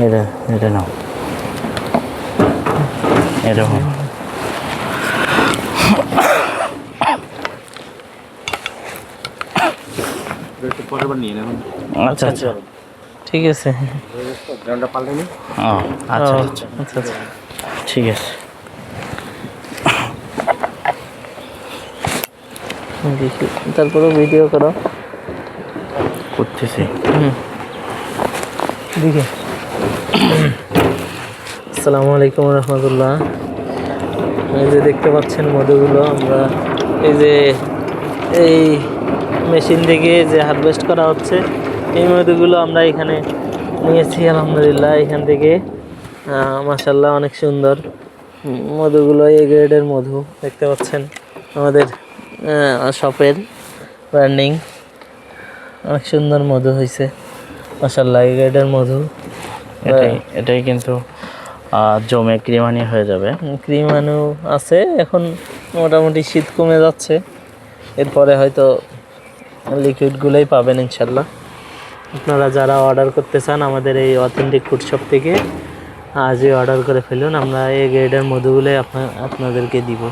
এটা এটা নাও, এটা আচ্ছা আচ্ছা ঠিক আছে। আচ্ছা আচ্ছা আচ্ছা ঠিক আছে। দেখি, তারপরে ভিডিও করো। করতেছি। দেখি। আসসালামু আলাইকুম রহমতুল্লাহ। এই যে দেখতে পাচ্ছেন মধুগুলো, আমরা এই মেশিন থেকে যে হারভেস্ট করা হচ্ছে এই মধুগুলো আমরা এখানে নিয়েছি আলহামদুলিল্লাহ। এখান থেকে মাশাআল্লাহ অনেক সুন্দর মধুগুলো, এ গ্রেডের মধু দেখতে পাচ্ছেন। আমাদের শপের ব্র্যান্ডিং, অনেক সুন্দর মধু হয়েছে মাশাআল্লাহ, এ গ্রেডের মধু। এটাই কিন্তু জমে ক্রিমানি হয়ে যাবে। ক্রিমানু আছে এখন, মোটামুটি শীত কমে যাচ্ছে, এরপরে হয়তো লিকুইডগুলোই পাবেন ইনশাল্লাহ। আপনারা যারা অর্ডার করতে চান আমাদের এই অথেন্টিক ফুড শপ থেকে আজই অর্ডার করে ফেলুন, আমরা এই গ্রেডের মধুগুলোই আপনাদেরকে দিব।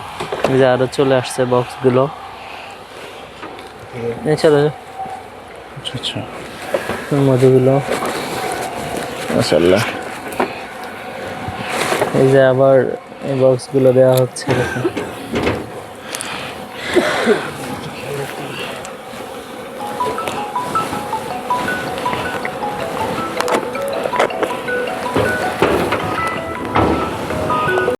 যে আরও চলে আসছে বক্সগুলো ইনশাল্লাহ। আচ্ছা আচ্ছা মধুগুলো মাশাআল্লাহ, এই যে আবার এই বক্সগুলো দেওয়া হচ্ছে।